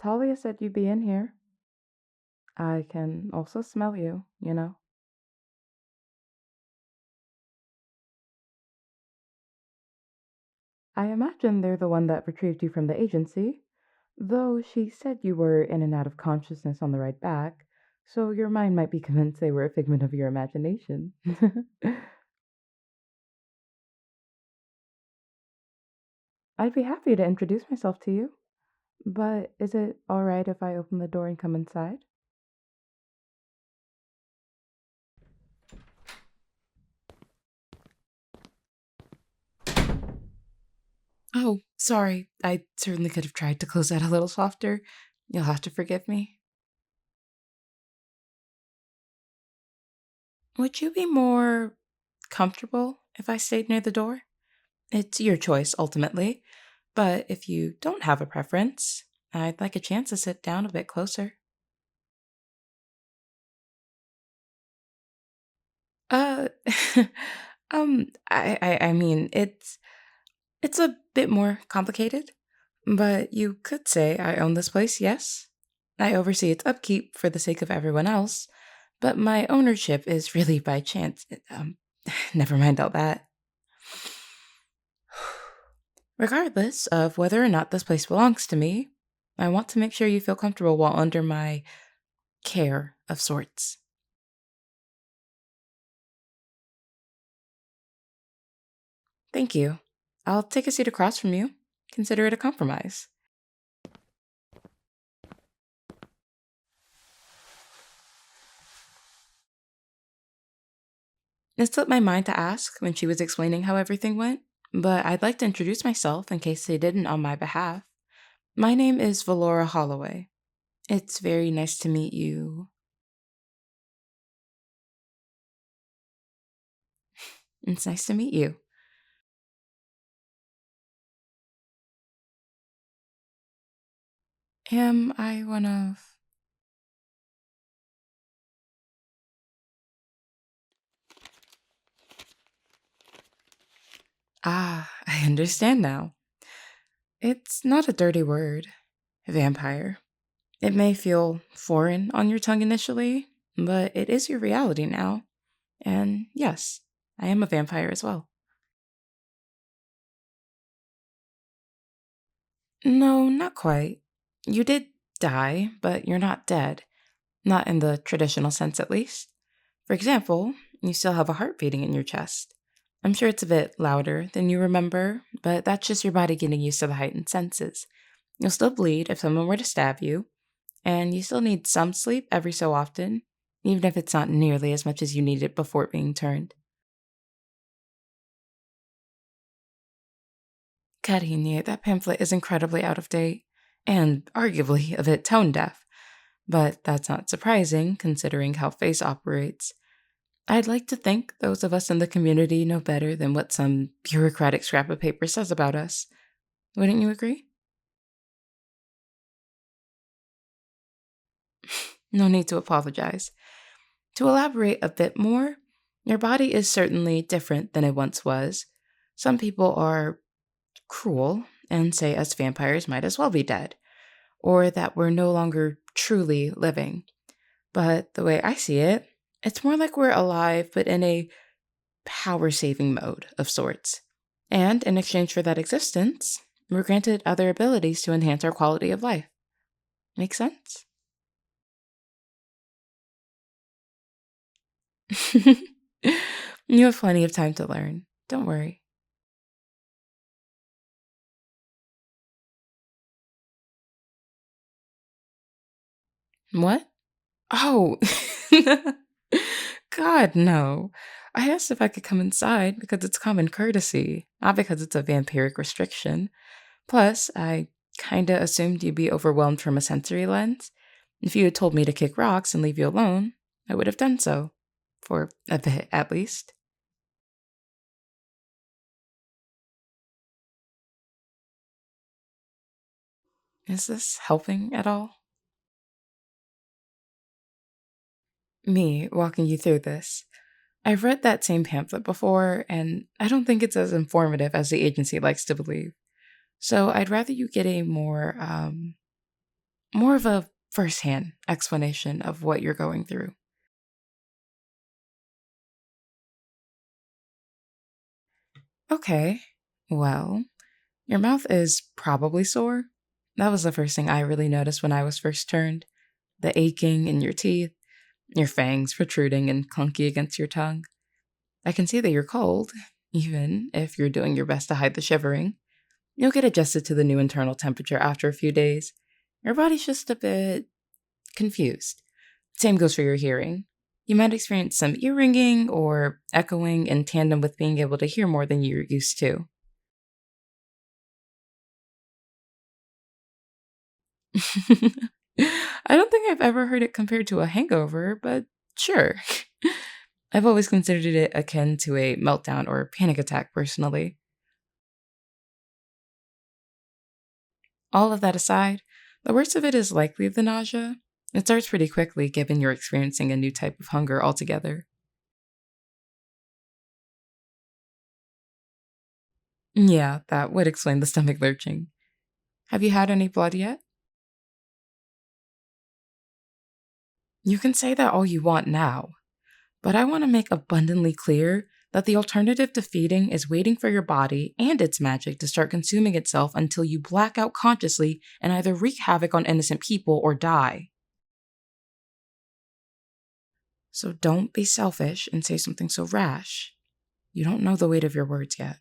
Talia said you'd be in here. I can also smell you. I imagine they're the one that retrieved you from the agency, though she said you were in and out of consciousness on the ride back, so your mind might be convinced they were a figment of your imagination. I'd be happy to introduce myself to you, but is it alright if I open the door and come inside? Oh, sorry. I certainly could have tried to close that a little softer. You'll have to forgive me. Would you be more comfortable if I stayed near the door? It's your choice, ultimately, but if you don't have a preference, I'd like a chance to sit down a bit closer. Uh, I mean, it's a bit more complicated, but you could say I own this place, yes. I oversee its upkeep for the sake of everyone else, but my ownership is really by chance. Never mind all that. Regardless of whether or not this place belongs to me, I want to make sure you feel comfortable while under my care of sorts. Thank you. I'll take a seat across from you. Consider it a compromise. It slipped my mind to ask when she was explaining how everything went, but I'd like to introduce myself in case they didn't on my behalf. My name is Valora Holloway. It's very nice to meet you. It's nice to meet you. Am I one of. Ah, I understand now. It's not a dirty word, vampire. It may feel foreign on your tongue initially, but it is your reality now. And yes, I am a vampire as well. No, not quite. You did die, but you're not dead. Not in the traditional sense, at least. For example, you still have a heart beating in your chest. I'm sure it's a bit louder than you remember, but that's just your body getting used to the heightened senses. You'll still bleed if someone were to stab you, and you still need some sleep every so often, even if it's not nearly as much as you needed before being turned. Carine, that pamphlet is incredibly out of date, and arguably a bit tone deaf, but that's not surprising considering how Face operates. I'd like to think those of us in the community know better than what some bureaucratic scrap of paper says about us. Wouldn't you agree? No need to apologize. To elaborate a bit more, your body is certainly different than it once was. Some people are cruel and say us vampires might as well be dead, or that we're no longer truly living. But the way I see it, it's more like we're alive, but in a power saving mode of sorts. And in exchange for that existence, we're granted other abilities to enhance our quality of life. Make sense? You have plenty of time to learn. Don't worry. What? Oh, God, no. I asked if I could come inside because it's common courtesy, not because it's a vampiric restriction. Plus, I kinda assumed you'd be overwhelmed from a sensory lens. If you had told me to kick rocks and leave you alone, I would have done so. For a bit, at least. Is this helping at all? Me walking you through this. I've read that same pamphlet before, and I don't think it's as informative as the agency likes to believe. So I'd rather you get a more more of a firsthand explanation of what you're going through. Okay, well, your mouth is probably sore. That was the first thing I really noticed when I was first turned. The aching in your teeth, your fangs protruding and clunky against your tongue. I can see that you're cold, even if you're doing your best to hide the shivering. You'll get adjusted to the new internal temperature after a few days. Your body's just a bit confused. Same goes for your hearing. You might experience some ear ringing or echoing in tandem with being able to hear more than you're used to. I don't think I've ever heard it compared to a hangover, but sure. I've always considered it akin to a meltdown or panic attack personally. All of that aside, the worst of it is likely the nausea. It starts pretty quickly given you're experiencing a new type of hunger altogether. Yeah, that would explain the stomach lurching. Have you had any blood yet? You can say that all you want now, but I want to make abundantly clear that the alternative to feeding is waiting for your body and its magic to start consuming itself until you black out consciously and either wreak havoc on innocent people or die. So don't be selfish and say something so rash. You don't know the weight of your words yet.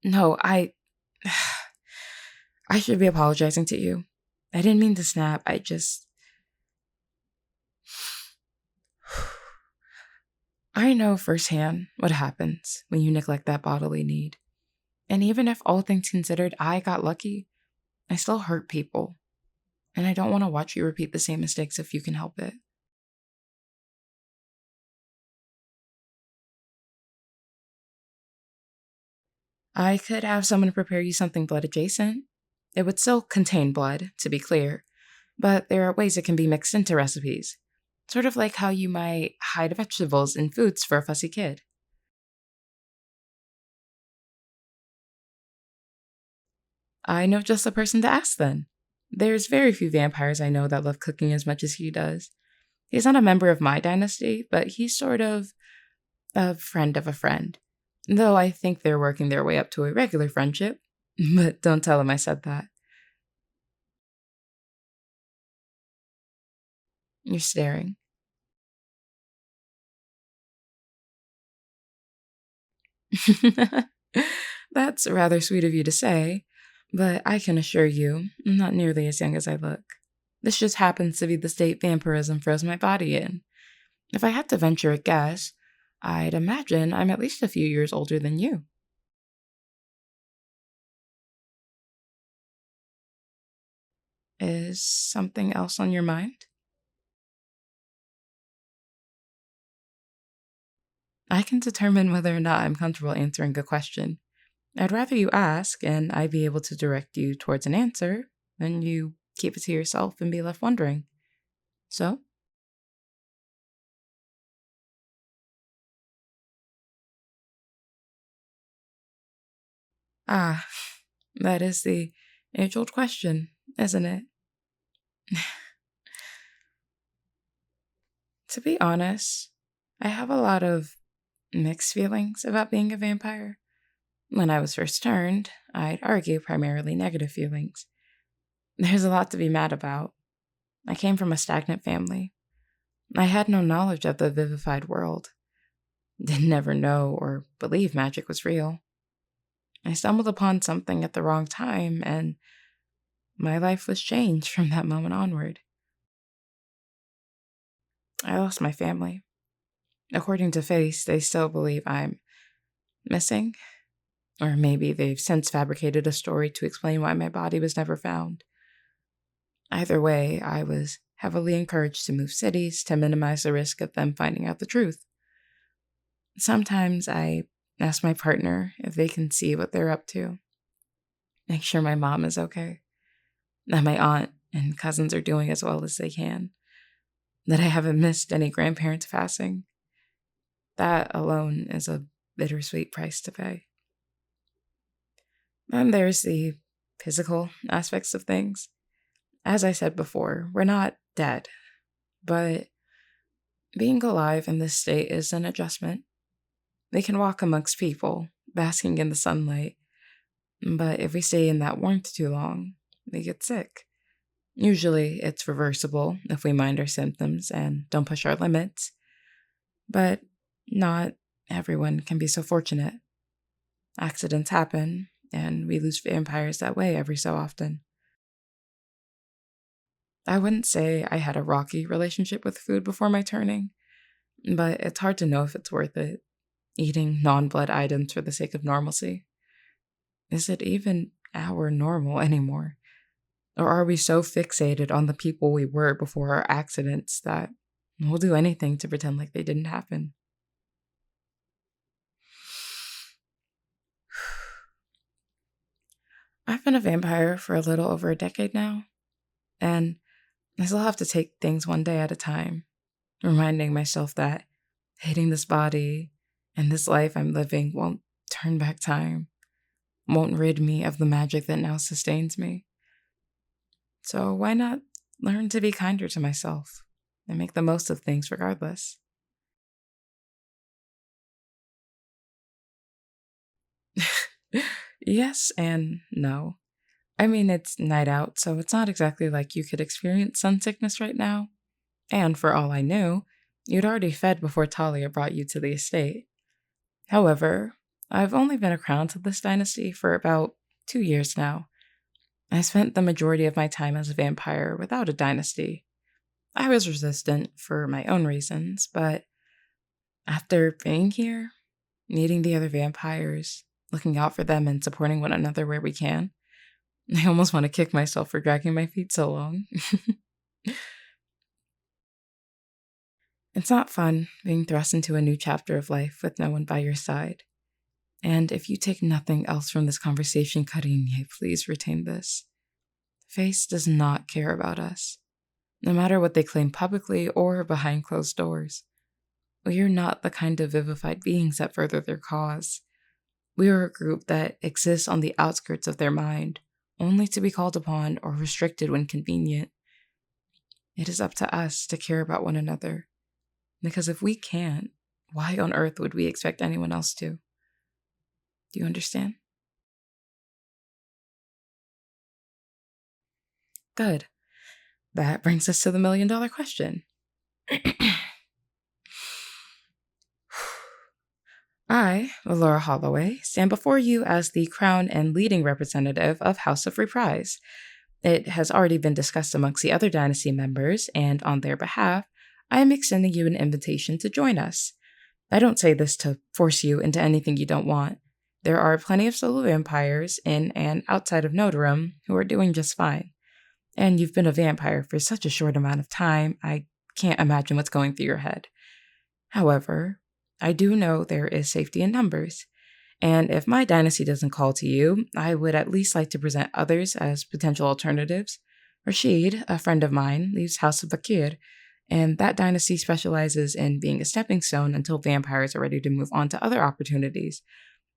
No, I should be apologizing to you. I didn't mean to snap. I know firsthand what happens when you neglect that bodily need. And even if all things considered, I got lucky, I still hurt people. And I don't want to watch you repeat the same mistakes if you can help it. I could have someone prepare you something blood adjacent. It would still contain blood, to be clear, but there are ways it can be mixed into recipes. Sort of like how you might hide vegetables in foods for a fussy kid. I know just the person to ask then. There's very few vampires I know that love cooking as much as he does. He's not a member of my dynasty, but he's sort of a friend of a friend. Though I think they're working their way up to a regular friendship. But don't tell him I said that. You're staring. That's rather sweet of you to say, but I can assure you, I'm not nearly as young as I look. This just happens to be the state vampirism froze my body in. If I had to venture a guess, I'd imagine I'm at least a few years older than you. Is something else on your mind? I can determine whether or not I'm comfortable answering a question. I'd rather you ask and I be able to direct you towards an answer than you keep it to yourself and be left wondering. So, ah, that is the age old question, isn't it? To be honest, I have a lot of mixed feelings about being a vampire. When I was first turned, I'd argue primarily negative feelings. There's a lot to be mad about. I came from a stagnant family. I had no knowledge of the vivified world. Didn't ever know or believe magic was real. I stumbled upon something at the wrong time, and my life was changed from that moment onward. I lost my family. According to Face, they still believe I'm missing, or maybe they've since fabricated a story to explain why my body was never found. Either way, I was heavily encouraged to move cities to minimize the risk of them finding out the truth. Sometimes I ask my partner if they can see what they're up to, make sure my mom is okay, that my aunt and cousins are doing as well as they can, that I haven't missed any grandparents passing. That alone is a bittersweet price to pay. Then there's the physical aspects of things. As I said before, we're not dead, but being alive in this state is an adjustment. We can walk amongst people, basking in the sunlight, but if we stay in that warmth too long, we get sick. Usually, it's reversible if we mind our symptoms and don't push our limits, but not everyone can be so fortunate. Accidents happen, and we lose vampires that way every so often. I wouldn't say I had a rocky relationship with food before my turning, but it's hard to know if it's worth it, eating non blood items for the sake of normalcy. Is it even our normal anymore? Or are we so fixated on the people we were before our accidents that we'll do anything to pretend like they didn't happen? I've been a vampire for a little over a decade now, and I still have to take things one day at a time, reminding myself that hating this body and this life I'm living won't turn back time, won't rid me of the magic that now sustains me. So why not learn to be kinder to myself and make the most of things regardless? Yes and no. I mean, it's night out, so it's not exactly like you could experience sun sickness right now. And for all I knew, you'd already fed before Talia brought you to the estate. However, I've only been a crown to this dynasty for about 2 years now. I spent the majority of my time as a vampire without a dynasty. I was resistant for my own reasons, but after being here, meeting the other vampires, looking out for them, and supporting one another where we can, I almost want to kick myself for dragging my feet so long. It's not fun being thrust into a new chapter of life with no one by your side. And if you take nothing else from this conversation, Karine, please retain this. Face does not care about us, no matter what they claim publicly or behind closed doors. We are not the kind of vivified beings that further their cause. We are a group that exists on the outskirts of their mind, only to be called upon or restricted when convenient. It is up to us to care about one another, because if we can't, why on earth would we expect anyone else to? Do you understand? Good. That brings us to the $1,000,000 question. I, Valora Holloway, stand before you as the crown and leading representative of House of Reprise. It has already been discussed amongst the other dynasty members, and on their behalf, I am extending you an invitation to join us. I don't say this to force you into anything you don't want. There are plenty of solo vampires in and outside of Notarum who are doing just fine. And you've been a vampire for such a short amount of time, I can't imagine what's going through your head. However, I do know there is safety in numbers, and if my dynasty doesn't call to you, I would at least like to present others as potential alternatives. Rashid, a friend of mine, leaves House of Bakir, and that dynasty specializes in being a stepping stone until vampires are ready to move on to other opportunities.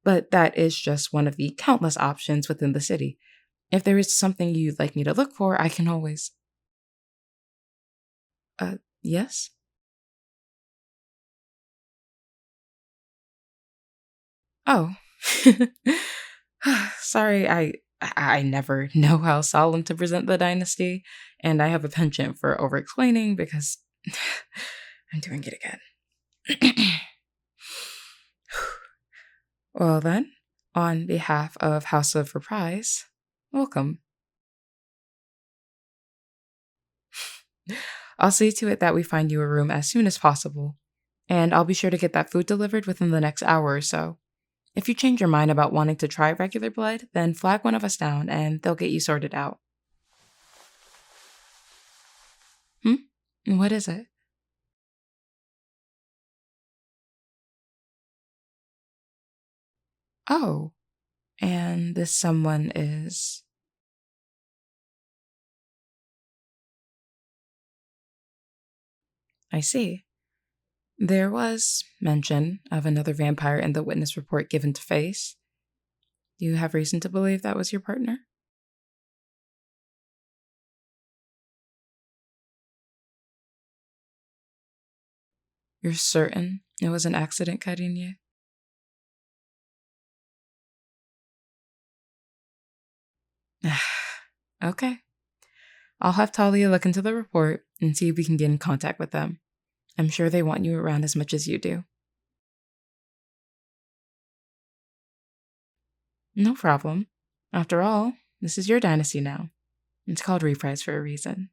But that is just one of the countless options within the city. If there is something you'd like me to look for, I can always. Yes? Oh. Sorry, I never know how solemn to present the dynasty, and I have a penchant for over explaining because I'm doing it again. Well, then, on behalf of House of Reprise, welcome. I'll see to it that we find you a room as soon as possible, and I'll be sure to get that food delivered within the next hour or so. If you change your mind about wanting to try regular blood, then flag one of us down and they'll get you sorted out. What is it? Oh, and this someone is. I see. There was mention of another vampire in the witness report given to Face. Do you have reason to believe that was your partner? You're certain it was an accident cutting you? Okay. I'll have Talia look into the report and see if we can get in contact with them. I'm sure they want you around as much as you do. No problem. After all, this is your dynasty now. It's called Reprise for a reason.